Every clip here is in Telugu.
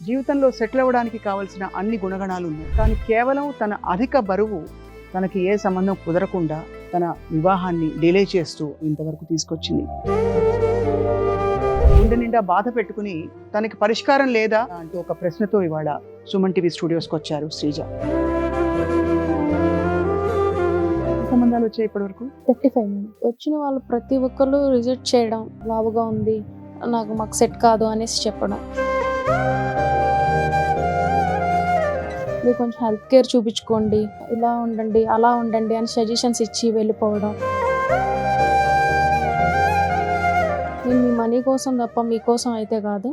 జీవితంలో సెటిల్ అవ్వడానికి కావాల్సిన అన్ని గుణగణాలు ఉన్నాయి. కానీ కేవలం తన అధిక బరువు తనకి ఏ సంబంధం కుదరకుండా తన వివాహాన్ని డిలే చేస్తూ ఇంతవరకు తీసుకొచ్చింది. గుండె నిండా బాధ పెట్టుకుని తనకి పరిష్కారం లేదా అంటూ ఒక ప్రశ్నతో ఇవాళ సుమన్ టీవీ స్టూడియోస్కి వచ్చారు శ్రీజ. సంబంధాలు వచ్చాయి ఇప్పటి వరకు 35 వచ్చిన వాళ్ళు ప్రతి ఒక్కరు రిజెక్ట్ చేయడం, లావుగా ఉంది, మాకు సెట్ కాదు అనేసి చెప్పడం, మీరు కొంచెం హెల్త్ కేర్ చూపించుకోండి, ఇలా ఉండండి అలా ఉండండి అని సజెషన్స్ ఇచ్చి వెళ్ళిపోవడం. నేను మీ మనీ కోసం తప్ప మీకోసం అయితే కాదు,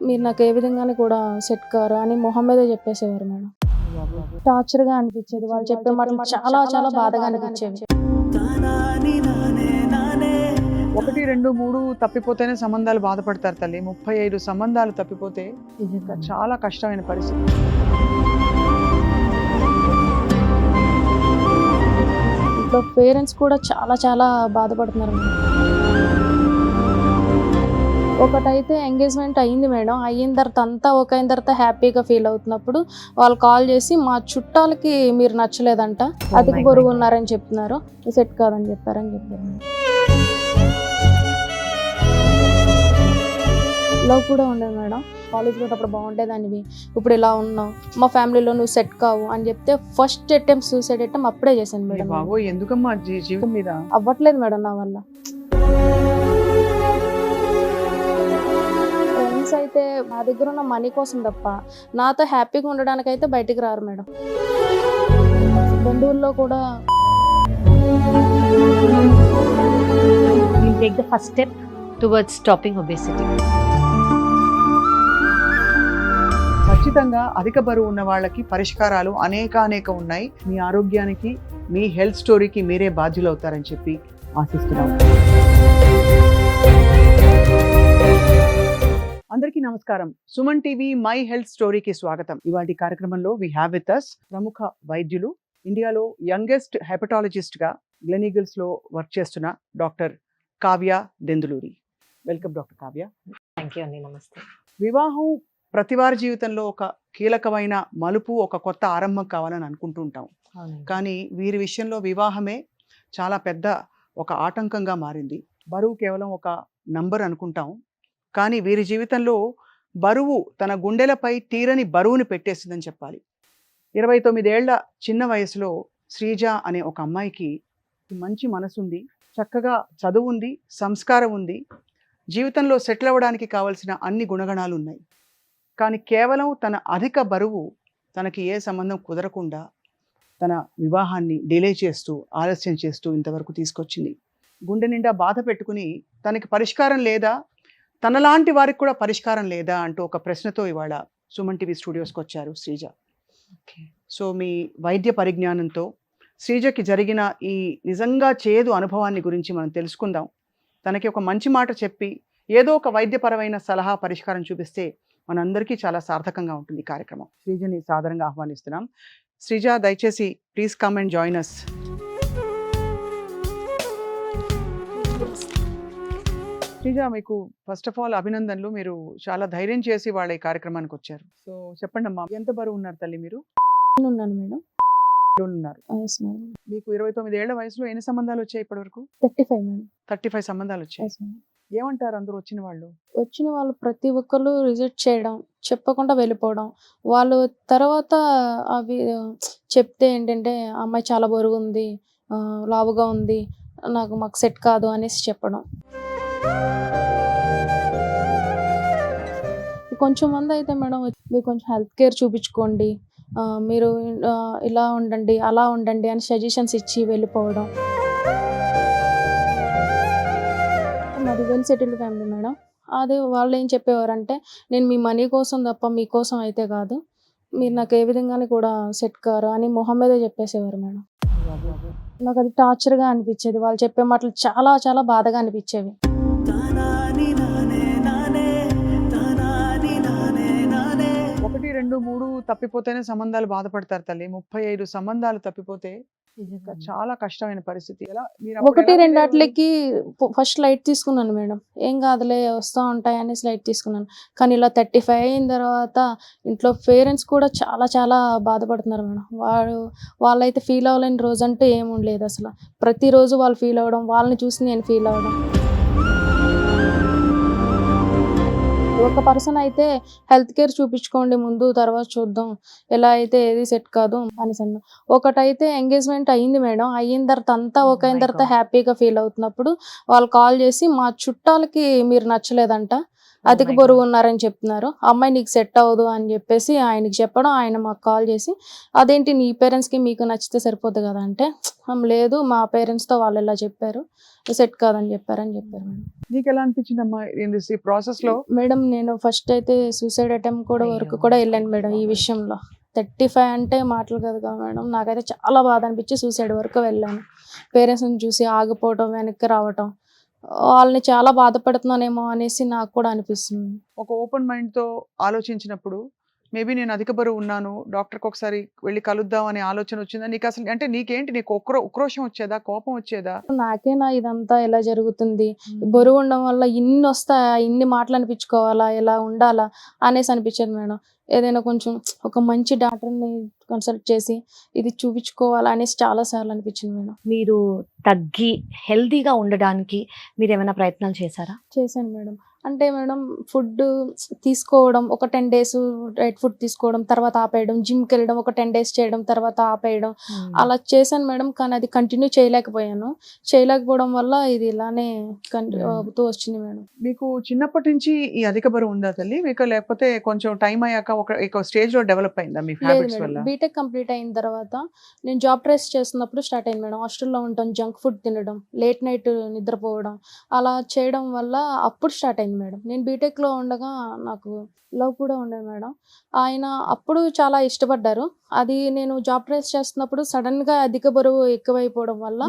మీరు నాకు ఏ విధంగానే కూడా సెట్ కారు అని మొహం మీద చెప్పేసేవారు మేడం. టార్చర్గా అనిపించేది, వాళ్ళు చెప్పే మాటలు చాలా చాలా బాధగా అనిపించేవి. 1, 2, 3 తప్పిపోతేనే సంబంధాలు బాధపడతారు తల్లి. 35 సంబంధాలు తప్పిపోతే చాలా కష్టమైన పరిస్థితి. ఇంట్లో పేరెంట్స్ కూడా చాలా చాలా బాధపడుతున్నారు మేడం. ఒకటైతే ఎంగేజ్మెంట్ అయ్యింది మేడం, అయిన తర్వాత అంతా ఒక అయిన తర్వాత హ్యాపీగా ఫీల్ అవుతున్నప్పుడు వాళ్ళు కాల్ చేసి మా చుట్టాలకి మీరు నచ్చలేదంట, అతికి పొరుగు ఉన్నారని చెప్తున్నారు, సెట్ కాదని చెప్పారు. లవ్ కూడా ఉండదు మేడం, కాలేజ్లో అప్పుడు బాగుండేదానివి, ఇప్పుడు ఇలా ఉన్నావు, మా ఫ్యామిలీలో నువ్వు సెట్ కావు అని చెప్తే ఫస్ట్ అటెంప్ట్ సూసైడ్ అటెంప్ట్ అప్పుడే చేశాను మేడం. బాబోయ్, ఎందుకమ్మా జీవితం మీద అవ్వట్లేదు మేడం నా వల్ల. ఫ్రెండ్స్ అయితే నా దగ్గర ఉన్న మనీ కోసం తప్ప నాతో హ్యాపీగా ఉండడానికి అయితే బయటికి రారు మేడం. బంధువుల్లో కూడా take the first step towards stopping obesity. ఖచ్చితంగా అధిక బరువు ఉన్న వాళ్ళకి పరిష్కారాలు అనేక ఉన్నాయి. మీ ఆరోగ్యానికి, మీ హెల్త్ స్టోరీకి మీరే బాధ్యులు అవుతారని చెప్పి ఆశిస్తున్నాం. అందరికీ నమస్కారం. సుమన్ టీవీ మై హెల్త్ స్టోరీకి స్వాగతం. ఇవాటి కార్యక్రమంలో వి హ్యావ్ విత్ us ప్రముఖ వైద్యులు, ఇండియాలో యంగెస్ట్ హెపటాలజిస్ట్ గా గ్లెనీగల్స్ లో వర్క్ చేస్తున్న doctor Kavya Denduluri. Welcome doctor Kavya. Thank you అండి, నమస్తే. వివాహం ప్రతి వారి జీవితంలో ఒక కీలకమైన మలుపు, ఒక కొత్త ఆరంభం కావాలని అనుకుంటూ ఉంటాం. కానీ వీరి విషయంలో వివాహమే చాలా పెద్ద ఒక ఆటంకంగా మారింది. బరువు కేవలం ఒక నంబర్ అనుకుంటాం, కానీ వీరి జీవితంలో బరువు తన గుండెలపై తీరని బరువుని పెట్టేసిందని చెప్పాలి. 29 ఏళ్ల చిన్న వయసులో శ్రీజ అనే ఒక అమ్మాయికి మంచి మనసుంది, చక్కగా చదువు ఉంది, సంస్కారం ఉంది, జీవితంలో సెటిల్ అవ్వడానికి కావాల్సిన అన్ని గుణగణాలు ఉన్నాయి. కానీ కేవలం తన అధిక బరువు తనకి ఏ సంబంధం కుదరకుండా తన వివాహాన్ని డిలే చేస్తూ, ఆలస్యం చేస్తూ ఇంతవరకు తీసుకొచ్చింది. గుండె నిండా బాధ పెట్టుకుని తనకి పరిష్కారం లేదా, తనలాంటి వారికి కూడా పరిష్కారం లేదా అంటూ ఒక ప్రశ్నతో ఇవాళ సుమన్ టీవీ స్టూడియోస్కి వచ్చారు శ్రీజ. సో మీ వైద్య పరిజ్ఞానంతో శ్రీజకి జరిగిన ఈ నిజంగా చేదు అనుభవాన్ని గురించి మనం తెలుసుకుందాం. తనకి ఒక మంచి మాట చెప్పి ఏదో ఒక వైద్యపరమైన సలహా, పరిష్కారం చూపిస్తే మనందరికీ చాలా సార్థకంగా ఉంటుంది ఈ కార్యక్రమం. శ్రీజని సాదరంగా ఆహ్వానిస్తున్నాం. శ్రీజ, దయచేసి please come and join us. Sreeja, మీకు ఫస్ట్ ఆఫ్ ఆల్ అభినందనలు. మీరు చాలా ధైర్యం చేసి వాళ్ళ ఈ కార్యక్రమానికి వచ్చారు. సో చెప్పండి అమ్మా, ఎంత బరువు ఉన్నారు తల్లి మీరు? ఉన్నాను మేడం. ఉన్నారు. Yes, madam. మీకు 29 ఏళ్ల వయసులో ఎన్ని సంబంధాలు వచ్చాయి ఇప్పటి వరకు? 35 మేడం. 35 సంబంధాలు వచ్చాయి. Yes, madam. ఏమంటారు అందరూ వచ్చిన వాళ్ళు? వచ్చిన వాళ్ళు ప్రతి ఒక్కరు రిజెక్ట్ చేయడం, చెప్పకుండా వెళ్ళిపోవడం, వాళ్ళు తర్వాత అవి చెప్తే ఏంటంటే అమ్మాయి చాలా బరువు ఉంది, లావుగా ఉంది, మాకు సెట్ కాదు అనేసి చెప్పడం. కొంచెం మంది అయితే మేడం మీరు కొంచెం హెల్త్ కేర్ చూపించుకోండి, మీరు ఇలా ఉండండి అలా ఉండండి అని సజెషన్స్ ఇచ్చి వెళ్ళిపోవడం. మాది వెల్ సెటిల్డ్ ఫ్యామిలీ మేడం. అదే వాళ్ళు ఏం చెప్పేవారంటే నేను మీ మనీ కోసం తప్ప మీకోసం అయితే కాదు, మీరు నాకు ఏ విధంగానే కూడా సెట్ కారు అని మొహం మీద చెప్పేసేవారు మేడం. నాకు అది టార్చర్గా అనిపించేది, వాళ్ళు చెప్పే మాటలు చాలా చాలా బాధగా అనిపించేవి. 1, 2, 3 తప్పిపోతేనే సంబంధాలు బాధపడతారు తల్లి. 35 సంబంధాలు తప్పిపోతే చాలా కష్టమైన పరిస్థితి. ఎలా మీరు అప్పుడు ఒకటి ఎలా రెండు ఉండేవారు? అట్లకి ఫస్ట్ లైట్ తీసుకున్నాను మేడం. ఏం కాదులే వస్తూ ఉంటాయి అనేసి లైట్ తీసుకున్నాను. కానీ ఇలా 35 అయిన తర్వాత ఇంట్లో పేరెంట్స్ కూడా చాలా చాలా బాధపడుతున్నారు మేడం. వాళ్ళైతే ఫీల్ అవ్వలేని రోజంటూ ఏమి ఉండలేదు అసలు. ప్రతిరోజు వాళ్ళు ఫీల్ అవ్వడం, వాళ్ళని చూసి నేను ఫీల్ అవ్వడం. ఒక పర్సన్ అయితే హెల్త్ కేర్ చూపించుకోండి ముందు, తర్వాత చూద్దాం, ఎలా అయితే ఏది సెట్ కాదు అనేసి అన్నారు. ఒకటైతే ఎంగేజ్మెంట్ అయ్యింది మేడం. అయిన తర్వాత అంతా Oh ఓకే అయిన my తర్వాత God. హ్యాపీగా ఫీల్ అవుతున్నప్పుడు వాళ్ళు కాల్ చేసి మా చుట్టాలకి మీరు నచ్చలేదంట, Oh అధిక my బరువు God. ఉన్నారని చెప్తున్నారు, అమ్మాయి నీకు సెట్ అవ్వదు అని చెప్పేసి ఆయనకి చెప్పడం. ఆయన మాకు కాల్ చేసి అదేంటి నీ పేరెంట్స్కి మీకు నచ్చితే సరిపోద్ది కదా అంటే, లేదు మా పేరెంట్స్తో వాళ్ళు ఇలా చెప్పారు, సెట్ కాదని చెప్పారని చెప్పారు మేడం. నీకు ఎలా అనిపించిందమ్మా ఈ ప్రాసెస్ లో? మేడం నేను ఫస్ట్ అయితే సూసైడ్ అటెంప్ట్ కూడా వరకు అయ్యో. కూడా వెళ్ళాను మేడం ఈ విషయంలో. 35 అంటే మాటలు కాదు కదా మేడం. నాకైతే చాలా బాధ అనిపించి సూసైడ్ వరకు వెళ్ళాను. పేరెంట్స్ని చూసి ఆగిపోవటం, వెనక్కి రావటం, వాళ్ళని చాలా బాధపడుతున్నానేమో అనేసి నాకు కూడా అనిపిస్తుంది. ఒక ఓపెన్ మైండ్ తో ఆలోచించినప్పుడు మేబీ నేను అధిక బరువు ఉన్నాను, డాక్టర్కి ఒకసారి వెళ్ళి కలుద్దాం అనే ఆలోచన వచ్చిందా నీకు? అసలు అంటే నీకేంటి, నీకు ఉక్రోషం వచ్చేదా, కోపం వచ్చేదా? నాకేనా ఇదంతా ఎలా జరుగుతుంది, బరువు ఉండడం వల్ల ఇన్ని వస్తాయా, ఇన్ని మాటలు అనిపించుకోవాలా, ఎలా ఉండాలా అనేసి అనిపించేది మేడం. ఏదైనా కొంచెం ఒక మంచి డాక్టర్ని కన్సల్ట్ చేసి ఇది చూపించుకోవాలా అనేసి చాలాసార్లు అనిపించింది మేడం. మీరు తగ్గి హెల్తీగా ఉండడానికి మీరు ఏమైనా ప్రయత్నాలు చేశారా? చేశాను మేడం. అంటే మేడం ఫుడ్ తీసుకోవడం, ఒక 10 days డైట్ ఫుడ్ తీసుకోవడం, తర్వాత ఆపేయడం, జిమ్కి వెళ్ళడం, ఒక 10 days చేయడం, తర్వాత ఆపేయడం, అలా చేశాను మేడం. కానీ అది కంటిన్యూ చేయలేకపోవడం వల్ల ఇది ఇలానే అవుతూ వచ్చింది మేడం. మీకు చిన్నప్పటి నుంచి ఈ అధిక బరువు ఉందా తల్లి మీకు, లేకపోతే కొంచెం టైం అయ్యాక ఒక స్టేజ్ లో డెవలప్ అయిందా మీ లేదు హ్యాబిట్స్ మేడం. వల్ల? బీటెక్ కంప్లీట్ అయిన తర్వాత నేను జాబ్ ట్రేస్ చేస్తున్నప్పుడు స్టార్ట్ అయింది మేడం. హాస్టల్లో ఉంటాం, జంక్ ఫుడ్ తినడం, లేట్ నైట్ నిద్రపోవడం, అలా చేయడం వల్ల అప్పుడు స్టార్ట్ అయింది మేడం. నేను బీటెక్లో ఉండగా నాకు లవ్ కూడా ఉండేది మేడం. ఆయన అప్పుడు చాలా ఇష్టపడ్డారు. అది నేను జాబ్ ట్రేస్ చేస్తున్నప్పుడు సడన్గా అధిక బరువు ఎక్కువైపోవడం వల్ల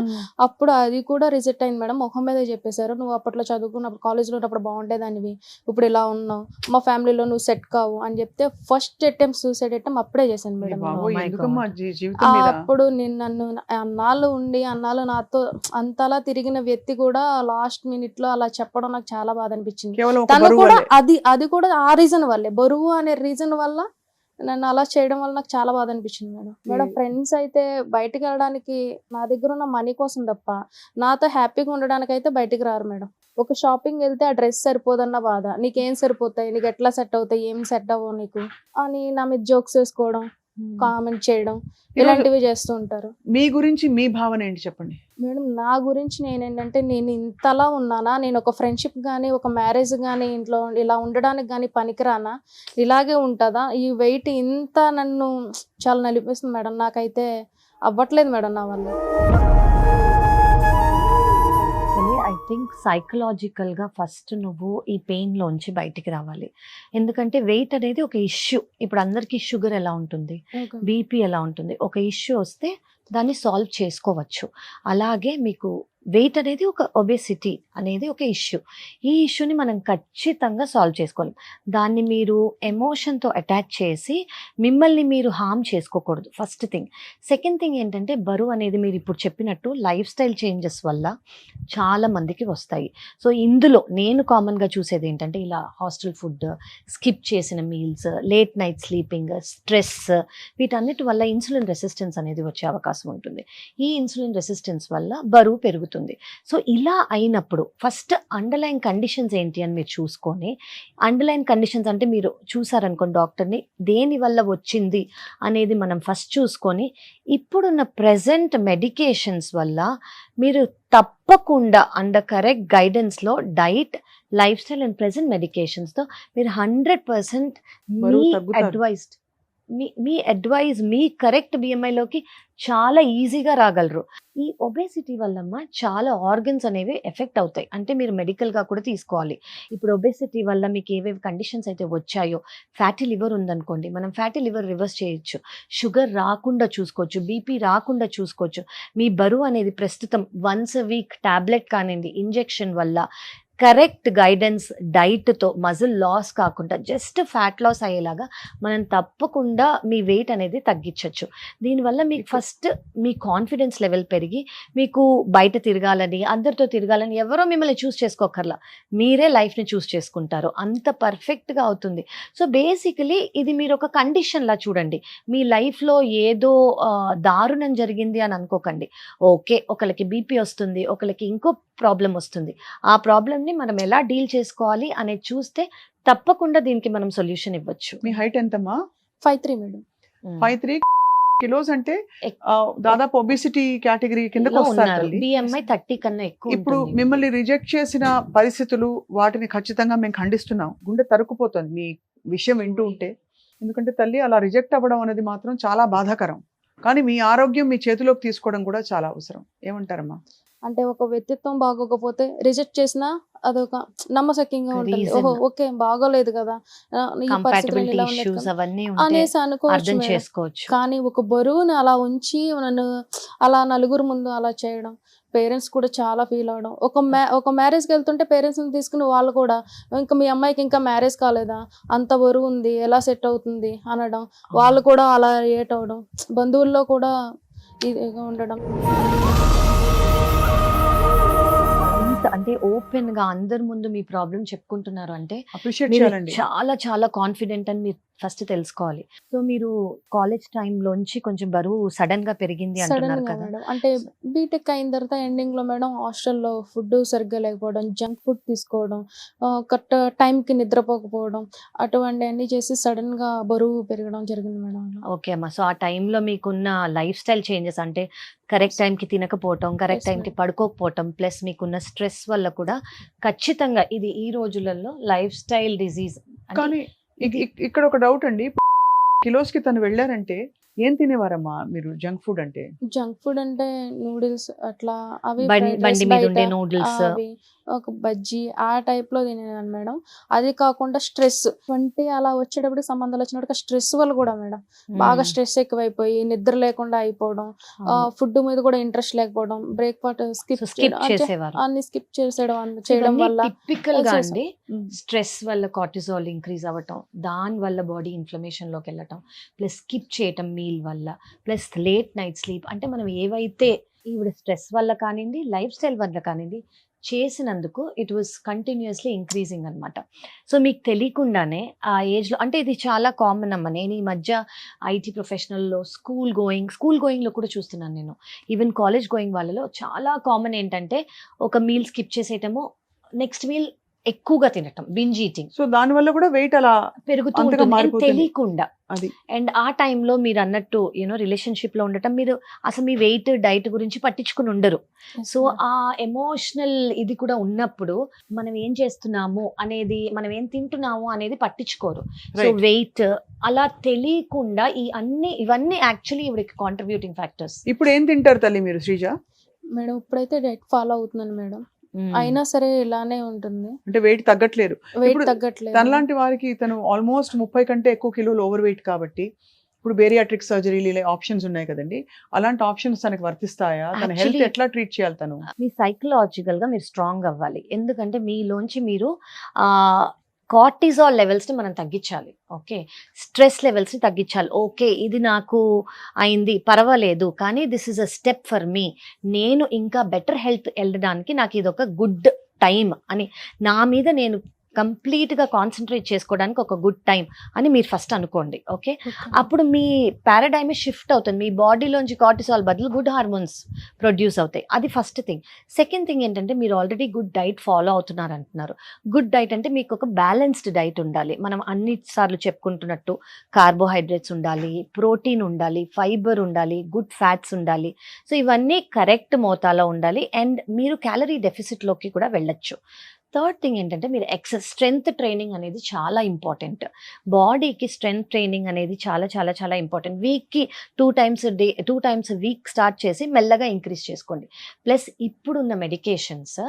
అప్పుడు అది కూడా రిజెక్ట్ అయింది మేడం. మొహం మీదే చెప్పేశారు, నువ్వు అప్పట్లో చదువుకున్నప్పుడు కాలేజ్లో ఉన్నప్పుడు బాగుండేదానివి, ఇప్పుడు ఇలా ఉన్నావు, మా ఫ్యామిలీలో నువ్వు సెట్ కావు అని చెప్తే ఫస్ట్ అటెంప్ట్ సూసైడ్ అటెంప్ట్ అప్పుడే చేశాను ఏ మేడం నేను. బాబోయ్, Oh my ఎందుకమ్మా God. జీవితం మీద? అప్పుడు నన్ను అన్నాళ్ళు ఉండి అన్నాళ్ళు నాతో అంతలా తిరిగిన వ్యక్తి కూడా లాస్ట్ మినిట్ లో అలా చెప్పడం నాకు చాలా బాధ అనిపించింది. కేవలం ఒక తను బరువు కూడా వల్లే? అది కూడా ఆ రీజన్ వల్లే, బరువు అనే రీజన్ వల్ల నన్ను అలా చేయడం వల్ల నాకు చాలా బాధ అనిపించింది మేడం. ఫ్రెండ్స్ అయితే బయటకు వెళ్ళడానికి నా దగ్గర ఉన్న మనీ కోసం తప్ప నాతో హ్యాపీగా ఉండడానికి అయితే బయటికి రారు మేడం. ఒక షాపింగ్ వెళ్తే ఆ డ్రెస్ సరిపోదన్న బాధ, నీకేం సరిపోతాయి, నీకు ఎట్లా సెట్ అవుతాయి, ఏం సెట్ అవ్వవు నీకు అని నా మీద జోక్స్ వేసుకోవడం, కామెంట్ చేయడం, ఇలాంటివి చేస్తూ ఉంటారు. మీ గురించి మీ భావన ఏంటి చెప్పండి మేడం నా గురించి నేనేంటంటే, నేను ఇంతలా ఉన్నానా, నేను ఒక ఫ్రెండ్షిప్ కానీ ఒక మ్యారేజ్ కానీ ఇంట్లో ఇలా ఉండడానికి కానీ పనికిరానా, ఇలాగే ఉంటుందా, ఈ వెయిట్ ఇంత నన్ను చాలా నలిపిస్తుంది మేడం. నాకైతే అవ్వట్లేదు మేడం నా వల్ల. ఐ థింక్ సైకలాజికల్గా ఫస్ట్ నువ్వు ఈ పెయిన్లోంచి బయటికి రావాలి. ఎందుకంటే వెయిట్ అనేది ఒక ఇష్యూ. ఇప్పుడు అందరికీ షుగర్ ఎలా ఉంటుంది, బీపీ ఎలా ఉంటుంది, ఒక ఇష్యూ వస్తే దాన్ని సాల్వ్ చేసుకోవచ్చు. అలాగే మీకు వెయిట్ అనేది ఒక ఒబేసిటీ అనేది ఒక ఇష్యూ. ఈ ఇష్యూని మనం ఖచ్చితంగా సాల్వ్ చేసుకోవాలి. దాన్ని మీరు ఎమోషన్తో అటాచ్ చేసి మిమ్మల్ని మీరు హార్మ్ చేసుకోకూడదు, ఫస్ట్ థింగ్. సెకండ్ థింగ్ ఏంటంటే, బరువు అనేది మీరు ఇప్పుడు చెప్పినట్టు లైఫ్ స్టైల్ చేంజెస్ వల్ల చాలా మందికి వస్తాయి. సో ఇందులో నేను కామన్గా చూసేది ఏంటంటే, ఇలా హాస్టల్ ఫుడ్, స్కిప్ చేసిన meals, late night sleeping, stress, వీటన్నిటి వల్ల ఇన్సులిన్ రెసిస్టెన్స్ అనేది వచ్చే అవకాశం ఉంటుంది. ఈ ఇన్సులిన్ రెసిస్టెన్స్ వల్ల బరువు పెరుగుతుంది. సో ఇలా అయినప్పుడు ఫస్ట్ అండర్లైన్ కండిషన్స్ ఏంటి అని మీరు చూసుకొని, అండర్లైన్ కండిషన్స్ అంటే మీరు చూసారనుకోండి డాక్టర్ని, దేని వల్ల వచ్చింది అనేది మనం ఫస్ట్ చూసుకొని, ఇప్పుడున్న ప్రెజెంట్ మెడికేషన్స్ వల్ల మీరు తప్పకుండా అండర్ కరెక్ట్ గైడెన్స్లో diet, lifestyle and present మెడికేషన్స్తో మీరు 100% మీ అడ్వైస్డ్ మీ అడ్వైజ్ మీ కరెక్ట్ బిఎంఐలోకి చాలా ఈజీగా రాగలరు. ఈ ఒబేసిటీ వల్లమ్మ చాలా ఆర్గన్స్ అనేవి ఎఫెక్ట్ అవుతాయి. అంటే మీరు మెడికల్గా కూడా తీసుకోవాలి. ఇప్పుడు ఒబేసిటీ వల్ల మీకు ఏవేవి కండిషన్స్ అయితే వచ్చాయో, ఫ్యాటీ లివర్ ఉందనుకోండి, మనం ఫ్యాటీ లివర్ రివర్స్ చేయొచ్చు, షుగర్ రాకుండా చూసుకోవచ్చు, బీపీ రాకుండా చూసుకోవచ్చు. మీ బరువు అనేది ప్రస్తుతం వన్స్ a week టాబ్లెట్ కానివ్వండి, ఇంజెక్షన్ వల్ల కరెక్ట్ గైడెన్స్ డైట్తో మజిల్ లాస్ కాకుండా జస్ట్ ఫ్యాట్ లాస్ అయ్యేలాగా మనం తప్పకుండా మీ వెయిట్ అనేది తగ్గించవచ్చు. దీనివల్ల మీకు ఫస్ట్ మీ కాన్ఫిడెన్స్ లెవెల్ పెరిగి మీకు బయట తిరగాలని, అందరితో తిరగాలని ఎవరో మిమ్మల్ని చూస్ చేసుకోకర్లా, మీరే లైఫ్ని చూస్ చేసుకుంటారు. అంత పర్ఫెక్ట్గా అవుతుంది. సో బేసికలీ ఇది మీరు ఒక కండిషన్లా చూడండి. మీ లైఫ్లో ఏదో దారుణం జరిగింది అని అనుకోకండి. ఓకే, ఒకరికి బీపీ వస్తుంది, ఒకరికి ఇంకో ప్రాబ్లం వస్తుంది. ఆ ప్రాబ్లమ్ని మనం ఎలా డీల్ చేసుకోవాలి అనేది చూస్తే తప్పకుండా దీనికి మనం సొల్యూషన్ ఇవ్వచ్చు. మీ హైట్ ఎంతమ్మా? 5'3" మేడం. 5'3" కిలోస్ అంటే దాదాపు ఒబిసిటీ కేటగిరీ కిందకు వస్తారు. BMI 30 కన్నా ఎక్కువ. ఇప్పుడు మిమ్మల్ని రిజెక్ట్ చేసిన పరిస్థితులు, వాటిని ఖచ్చితంగా మేము ఖండిస్తున్నాం. గుండె తరుక్కుపోతుంది మీ విషయం వింటూ ఉంటే. ఎందుకంటే తల్లి, అలా రిజెక్ట్ అవ్వడం అనేది మాత్రం చాలా బాధాకరం. కానీ మీ ఆరోగ్యం మీ చేతిలోకి తీసుకోవడం కూడా చాలా అవసరం. ఏమంటారమ్మా? అంటే ఒక వ్యక్తిత్వం బాగోకపోతే రిజెక్ట్ చేసినా అదొక నమ్మశక్యంగా ఉంటుంది. ఓహో, ఓకే, బాగోలేదు కదా, ఈ పరిస్థితులు ఇలా ఉన్నాయి అనేసి అనుకోవచ్చు మేడం. కానీ ఒక బరువుని అలా ఉంచి నన్ను అలా నలుగురు ముందు అలా చేయడం, పేరెంట్స్ కూడా చాలా ఫీల్ అవడం. ఒక మ్యారేజ్కి వెళ్తుంటే పేరెంట్స్ని తీసుకుని వాళ్ళు కూడా, ఇంకా మీ అమ్మాయికి ఇంకా మ్యారేజ్ కాలేదా, అంత బరువు ఉంది, ఎలా సెట్ అవుతుంది అనడం, వాళ్ళు కూడా అలా రియేట్ అవ్వడం, బంధువుల్లో కూడా ఇదిగా ఉండడం. అంటే ఓపెన్ గా అందరి ముందు మీ ప్రాబ్లం చెప్పుకుంటున్నారు అంటే అప్రిషియేట్ మీరు చేయాలండి. చాలా చాలా కాన్ఫిడెంట్ అని మీరు ఫస్ట్ తెలుసుకోవాలి. సో మీరు కాలేజ్ టైంలోంచి కొంచెం బరువు సడన్ గా పెరిగింది అంటున్నారు కదా మేడం. అంటే బీటెక్ అయిన తర్వాత ఎండింగ్ లో మేడం హాస్టల్లో ఫుడ్ సరిగ్గా లేకపోవడం, జంక్ ఫుడ్ తీసుకోవడం, కరెక్ట్ టైంకి నిద్రపోకపోవడం, అటువంటి అన్ని చేసి సడన్ గా బరువు పెరగడం జరిగింది మేడం. ఓకే అమ్మా. సో ఆ టైంలో మీకున్న లైఫ్ స్టైల్ చేంజెస్ అంటే కరెక్ట్ టైంకి తినకపోవటం, కరెక్ట్ టైంకి పడుకోకపోవటం, ప్లస్ మీకున్న స్ట్రెస్ వల్ల కూడా ఖచ్చితంగా ఇది ఈ రోజులలో లైఫ్ స్టైల్ డిజీజ్. కానీ ఇక్కడ ఒక డౌట్ అండి, కిలోస్ కి తను వెళ్ళారంటే ఏం తినేవారమ్మా మీరు? జంక్ ఫుడ్ అంటే నూడిల్స్ అట్లా, అవి బండి మీద ఉండే నూడిల్స్, ఒక బజ్జీ ఆ టైప్ లో తినేదాన్ని మేడం. అది కాకుండా స్ట్రెస్ 20 అలా వచ్చేటప్పుడు, సంబంధాలు వచ్చినప్పుడు స్ట్రెస్ వల్ల కూడా మేడం బాగా స్ట్రెస్ ఎక్కువైపోయి నిద్ర లేకుండా అయిపోవడం, ఫుడ్ మీద కూడా ఇంట్రెస్ట్ లేకపోవడం, బ్రేక్ఫాస్ట్ అన్ని స్కిప్ చేయడం వల్ల టిపికల్ గా అండి స్ట్రెస్ వల్ల కార్టిజాల్ ఇంక్రీజ్ అవ్వటం, దాని వల్ల బాడీ ఇన్ఫ్లమేషన్ లోకి వెళ్ళటం, ప్లస్ స్కిప్ చేయటం మీల్ వల్ల, ప్లస్ లేట్ నైట్ స్లీప్. అంటే మనం ఏవైతే ఈవిడ స్ట్రెస్ వల్ల కానివ్వండి, లైఫ్ స్టైల్ వల్ల కానివ్వండి చేసినందుకు ఇట్ వాస్ కంటిన్యూస్లీ ఇంక్రీజింగ్ అనమాట. సో మీకు తెలియకుండానే ఆ ఏజ్లో, అంటే ఇది చాలా కామన్ అమ్మ. నేను ఈ మధ్య ఐటీ ప్రొఫెషనల్లో స్కూల్ గోయింగ్లో కూడా చూస్తున్నాను నేను. ఈవెన్ కాలేజ్ గోయింగ్ వాళ్ళలో చాలా కామన్ ఏంటంటే ఒక మీల్ స్కిప్ చేసేయటము, నెక్స్ట్ మీల్ ఎక్కువగా తినటం, బింజ్ ఈటింగ్. సో దాని వల్ల కూడా వెయిట్ అలా పెరుగుతూ తెలియకుండా. అండ్ ఆ టైంలో మీరు అన్నట్టు రిలేషన్షిప్ లో ఉండటం, మీరు అసలు మీ వెయిట్ డైట్ గురించి పట్టించుకుని ఉండరు. సో ఆ ఎమోషనల్ ఇది కూడా ఉన్నప్పుడు మనం ఏం చేస్తున్నాము అనేది, మనం ఏం తింటున్నాము అనేది పట్టించుకోరు. సో వెయిట్ అలా తెలియకుండా ఇవన్నీ యాక్చువల్లీ ఇవిడికి కాంట్రిబ్యూటింగ్ ఫ్యాక్టర్స్. ఇప్పుడు ఏం తింటారు తల్లి మీరు శ్రీజ? మేడం ఇప్పుడైతే డైట్ ఫాలో అవుతున్నాను మేడం. అయినా సరే ఇలానే ఉంటుంది, అంటే వెయిట్ తగ్గట్లేదు. తగ్గట్లేదు. తనలాంటి వారికి తను ఆల్మోస్ట్ 30 కంటే ఎక్కువ కిలోలు ఓవర్ వెయిట్ కాబట్టి ఇప్పుడు బేరియాట్రిక్ సర్జరీ ఆప్షన్స్ ఉన్నాయి కదండి, అలాంటి ఆప్షన్స్ తనకి వర్తిస్తాయా? తన హెల్త్ ఎట్లా ట్రీట్ చేయాలి? తను మీ సైకలాజికల్ గా మీరు స్ట్రాంగ్ అవ్వాలి. ఎందుకంటే మీలోంచి మీరు కార్టిజాల్ లెవెల్స్ని మనం తగ్గించాలి. ఓకే, స్ట్రెస్ లెవెల్స్ని తగ్గించాలి. ఓకే, ఇది నాకు అయింది, పర్వాలేదు, కానీ this is a step for me. నేను ఇంకా బెటర్ హెల్త్ వెళ్ళడానికి నాకు ఇది ఒక గుడ్ టైం అని, నా మీద నేను కంప్లీట్గా కాన్సన్ట్రేట్ చేసుకోవడానికి ఒక గుడ్ టైం అని మీరు ఫస్ట్ అనుకోండి. ఓకే, అప్పుడు మీ పారాడైమే షిఫ్ట్ అవుతుంది. మీ బాడీలోంచి కార్టిసాల్ బదులు గుడ్ హార్మోన్స్ ప్రొడ్యూస్ అవుతాయి. అది ఫస్ట్ థింగ్. సెకండ్ థింగ్ ఏంటంటే మీరు ఆల్రెడీ గుడ్ డైట్ ఫాలో అవుతున్నారు అంటున్నారు. గుడ్ డైట్ అంటే మీకు ఒక బ్యాలెన్స్డ్ డైట్ ఉండాలి. మనం అన్నిసార్లు చెప్పుకుంటున్నట్టు కార్బోహైడ్రేట్స్ ఉండాలి, ప్రోటీన్ ఉండాలి, ఫైబర్ ఉండాలి, గుడ్ ఫ్యాట్స్ ఉండాలి. సో ఇవన్నీ కరెక్ట్ మోతాలో ఉండాలి. అండ్ మీరు క్యాలరీ డెఫిసిట్లోకి కూడా వెళ్ళొచ్చు. థర్డ్ థింగ్ ఏంటంటే మీరు స్ట్రెంగ్త్ ట్రైనింగ్ అనేది చాలా ఇంపార్టెంట్. బాడీకి స్ట్రెంగ్త్ ట్రైనింగ్ అనేది చాలా చాలా చాలా ఇంపార్టెంట్. వీక్కి 2 times వీక్ స్టార్ట్ చేసి మెల్లగా ఇంక్రీజ్ చేసుకోండి. ప్లస్ ఇప్పుడున్న మెడికేషన్స్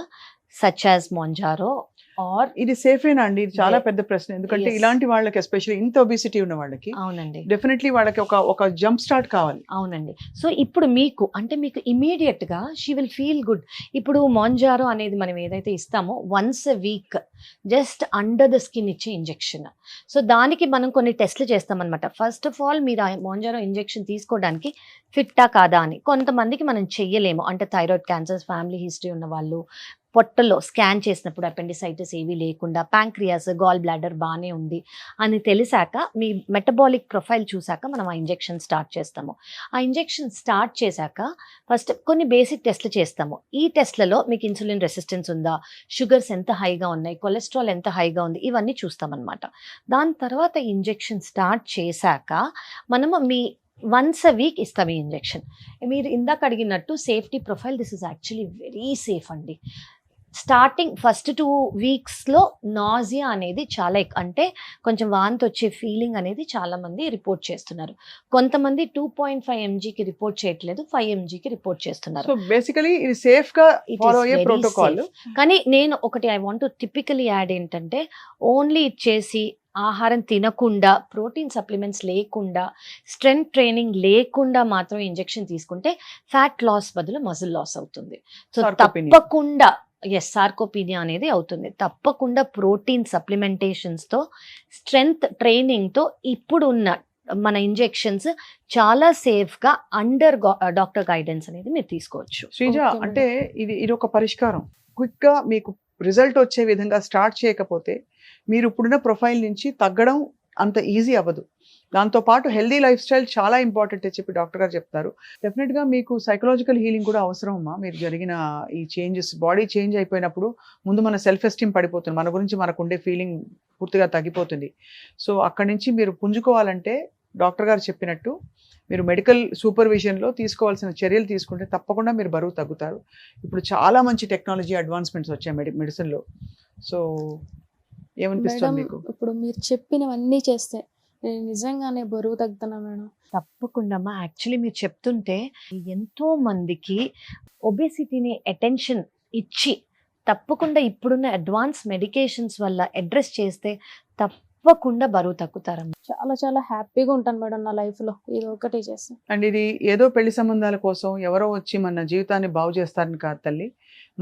సచ్ యాజ్ మొంజారో, ఆర్ ఇది సేఫేనా అండి? ఇది చాలా Yes. పెద్ద ప్రశ్న. ఎందుకంటే Yes. ఇలాంటి వాళ్ళకి ఎస్పెషల్లీ ఇంత ఒబిసిటీ ఉన్న వాళ్ళకి అవునండి డెఫినెట్లీ వాళ్ళకి ఒక జంప్ స్టార్ట్ కావాలి. అవునండి. సో ఇప్పుడు మీకు ఇమీడియట్‌గా షీ విల్ ఫీల్ గుడ్. ఇప్పుడు మాంజారో అనేది మనం ఏదైతే ఇస్తామో once a week just under the skin ఇచ్చే ఇంజెక్షన్. సో దానికి మనం కొన్ని టెస్ట్‌లు చేస్తామన్నమాట. ఫస్ట్ ఆఫ్ ఆల్ మీరు ఆ మాంజారో ఇంజెక్షన్ తీసుకోవడానికి ఫిట్టా కాదా అని. కొంతమందికి మనం చెయ్యలేము. అంటే థైరాయిడ్ క్యాన్సర్స్, ఫ్యామిలీ హిస్టరీ ఉన్నవాళ్ళు, పొట్టలో స్కాన్ చేసినప్పుడు అపెండిసైటిస్ ఏవి లేకుండా, ప్యాంక్రియాస్, గాల్ బ్లాడర్ బాగానే ఉంది అని తెలిసాక, మీ మెటబాలిక్ ప్రొఫైల్ చూసాక మనం ఆ ఇంజెక్షన్ స్టార్ట్ చేస్తాము. ఆ ఇంజెక్షన్ స్టార్ట్ చేశాక ఫస్ట్ కొన్ని బేసిక్ టెస్ట్లు చేస్తాము. ఈ టెస్ట్లలో మీకు ఇన్సులిన్ రెసిస్టెన్స్ ఉందా, షుగర్స్ ఎంత హైగా ఉన్నాయి, కొలెస్ట్రాల్ ఎంత హైగా ఉంది, ఇవన్నీ చూస్తామన్నమాట. దాని తర్వాత ఇంజెక్షన్ స్టార్ట్ చేశాక మనము వన్స్ అ వీక్ ఇస్తాం ఈ ఇంజెక్షన్. మీరు ఇందాక అడిగినట్టు safety profile, this is actually very safe అండి. స్టార్టింగ్ ఫస్ట్ 2 వీక్స్లో నాజియా అనేది చాలా అంటే కొంచెం వాంతి వచ్చే ఫీలింగ్ అనేది చాలామంది రిపోర్ట్ చేస్తున్నారు. కొంతమంది 2.5 mgకి రిపోర్ట్ చేయట్లేదు, 5 mgకి రిపోర్ట్ చేస్తున్నారు. సో బేసికలీ ఇది సేఫ్ గా It is ఫాలో అయ్యే very ప్రోటోకాల్. కానీ నేను ఒకటి I want to typically add ఏంటంటే, ఓన్లీ ఇచ్చేసి ఆహారం తినకుండా, ప్రోటీన్ సప్లిమెంట్స్ లేకుండా, స్ట్రెంగ్త్ ట్రైనింగ్ లేకుండా మాత్రం ఇంజెక్షన్ తీసుకుంటే ఫ్యాట్ లాస్ బదులు మజిల్ లాస్ అవుతుంది. So Sarcopenia. తప్పకుండా సార్కోపీనియా అనేది అవుతుంది. తప్పకుండా ప్రోటీన్ సప్లిమెంటేషన్స్తో, స్ట్రెంగ్త్ ట్రైనింగ్తో ఇప్పుడున్న మన ఇంజెక్షన్స్ చాలా సేఫ్గా అండర్ డాక్టర్ గైడెన్స్ అనేది మీరు తీసుకోవచ్చు. Sreeja, Okay, madam. అంటే ఇది ఒక పరిష్కారం. క్విక్ గా మీకు రిజల్ట్ వచ్చే విధంగా స్టార్ట్ చేయకపోతే మీరు ఇప్పుడున్న ప్రొఫైల్ నుంచి తగ్గడం అంత ఈజీ అవ్వదు. దాంతోపాటు హెల్దీ లైఫ్ స్టైల్ చాలా ఇంపార్టెంట్ అని చెప్పి డాక్టర్ గారు చెప్తారు. డెఫినెట్గా మీకు సైకలాజికల్ హీలింగ్ కూడా అవసరం అమ్మా. మీరు జరిగిన ఈ చేంజెస్, బాడీ చేంజ్ అయిపోయినప్పుడు ముందు మన సెల్ఫ్ ఎస్టీమ్ పడిపోతుంది, మన గురించి మనకు ఉండే ఫీలింగ్ పూర్తిగా తగ్గిపోతుంది. సో అక్కడి నుంచి మీరు పుంజుకోవాలంటే డాక్టర్ గారు చెప్పినట్టు మీరు మెడికల్ సూపర్విజన్లో తీసుకోవాల్సిన చర్యలు తీసుకుంటే తప్పకుండా మీరు బరువు తగ్గుతారు. ఇప్పుడు చాలా మంచి టెక్నాలజీ అడ్వాన్స్మెంట్స్ వచ్చాయి మెడిసిన్లో. సో ఏమనిపిస్తుంది మేడం మీకు? ఇప్పుడు మీరు చెప్పినవన్నీ చేస్తే నేను నిజంగానే బరువు తగ్గుతున్నా మేడం. తప్పకుండా అమ్మా. యాక్చువల్లీ మీరు చెప్తుంటే ఎంతో మందికి ఒబేసిటీని అటెన్షన్ ఇచ్చి తప్పకుండా ఇప్పుడున్న అడ్వాన్స్ మెడికేషన్స్ వల్ల అడ్రస్ చేస్తే తప్పకుండా బరువు తగ్గుతారమ్మా. చాలా చాలా హ్యాపీగా ఉంటాను మేడం నా లైఫ్లో ఇది ఒకటి చేస్తే. అండ్ ఇది ఏదో పెళ్లి సంబంధాల కోసం ఎవరో వచ్చి మన జీవితాన్ని బాగు చేస్తారని కాదు తల్లి.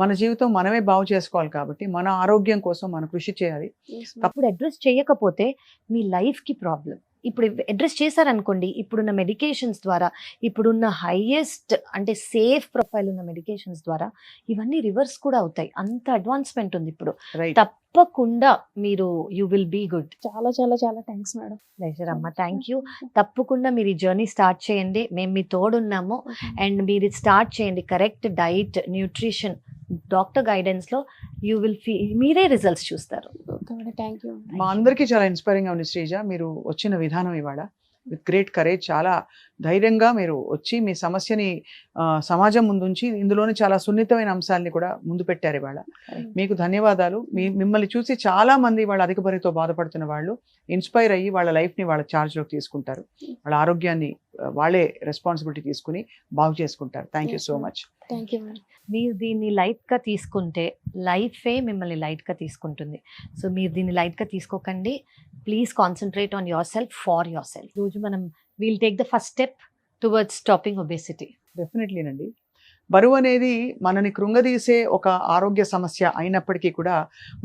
మన జీవితం మనమే బాగు చేసుకోవాలి కాబట్టి మన ఆరోగ్యం కోసం మనం కృషి చేయాలి. Yes, ma'am. అప్పుడు అడ్రస్ చేయకపోతే మీ లైఫ్కి ప్రాబ్లం. ఇప్పుడు అడ్రస్ చేశారనుకోండి, ఇప్పుడున్న మెడికేషన్స్ ద్వారా, ఇప్పుడున్న హైయెస్ట్ అంటే సేఫ్ ప్రొఫైల్ ఉన్న మెడికేషన్స్ ద్వారా ఇవన్నీ రివర్స్ కూడా అవుతాయి. అంత అడ్వాన్స్మెంట్ ఉంది ఇప్పుడు. రైట్. తప్పకుండా మీరు యూ విల్ బీ గుడ్. చాలా చాలా చాలా థ్యాంక్స్ మేడం. ప్లెజర్ అమ్మ, థ్యాంక్ యూ. తప్పకుండా మీరు ఈ జర్నీ స్టార్ట్ చేయండి, మేము మీ తోడున్నాము. అండ్ మీరు ఇది స్టార్ట్ చేయండి, కరెక్ట్ డైట్, న్యూట్రిషన్, డాక్టర్ గైడెన్స్లో యూ విల్ మీరే రిజల్ట్స్ చూస్తారు. Okay madam, thank you. మా అందరికీ చాలా ఇన్స్పైరింగ్గా ఉంది శ్రీజ. మీరు వచ్చిన విధానం ఇవాళ విత్ గ్రేట్ కరేజ్, చాలా ధైర్యంగా మీరు వచ్చి మీ సమస్యని సమాజం ముందుంచి ఇందులోని చాలా సున్నితమైన అంశాలని కూడా ముందు పెట్టారు ఇవాళ. మీకు ధన్యవాదాలు. మిమ్మల్ని చూసి చాలా మంది వాళ్ళ అధిక బరువుతో బాధపడుతున్న వాళ్ళు ఇన్స్పైర్ అయ్యి వాళ్ళ లైఫ్ని వాళ్ళ ఛార్జ్లోకి తీసుకుంటారు, వాళ్ళ ఆరోగ్యాన్ని వాళ్ళే రెస్పాన్సిబిలిటీ తీసుకుని బాగు చేసుకుంటారు. Thank you so much. Thank you madam. మీరు దీన్ని లైట్గా తీసుకుంటే లైఫే మిమ్మల్ని లైట్గా తీసుకుంటుంది. సో మీరు దీన్ని లైట్గా తీసుకోకండి. Please concentrate on yourself, for yourself. రోజు మనం we'll take the first step towards stopping obesity. డెఫినెట్లీనండి. బరువు అనేది మనని కృంగదీసే ఒక ఆరోగ్య సమస్య అయినప్పటికీ కూడా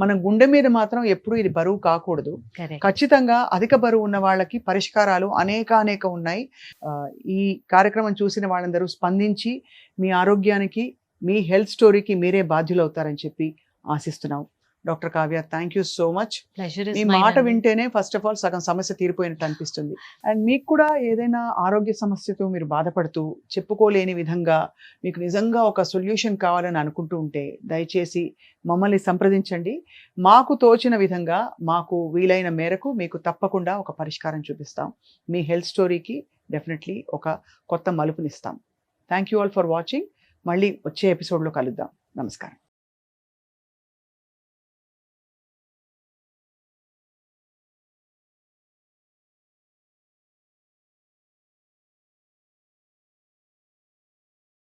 మన గుండె మీద మాత్రం ఎప్పుడూ ఇది బరువు కాకూడదు. కరెక్ట్. ఖచ్చితంగా అధిక బరువు ఉన్న వాళ్ళకి పరిష్కారాలు అనేక ఉన్నాయి. ఈ కార్యక్రమం చూసిన వాళ్ళందరూ స్పందించి మీ ఆరోగ్యానికి, మీ హెల్త్ స్టోరీకి మీరే బాధ్యులవుతారని చెప్పి ఆశిస్తున్నాం. Doctor Kavya, thank you so much. Pleasure me is మాట వింటేనే ఫస్ట్ ఆఫ్ ఆల్ సగం సమస్య తీరిపోయినట్టు అనిపిస్తుంది. అండ్ మీకు కూడా ఏదైనా ఆరోగ్య సమస్యతో మీరు బాధపడుతూ చెప్పుకోలేని విధంగా మీకు నిజంగా ఒక సొల్యూషన్ కావాలని అనుకుంటూ ఉంటే దయచేసి మమ్మల్ని సంప్రదించండి. మాకు తోచిన విధంగా, మాకు వీలైన మేరకు మీకు తప్పకుండా ఒక పరిష్కారం చూపిస్తాం. మీ హెల్త్ స్టోరీకి డెఫినెట్లీ ఒక కొత్త మలుపునిస్తాం. Thank you all for watching. మళ్ళీ వచ్చే ఎపిసోడ్లో కలుద్దాం. నమస్కారం.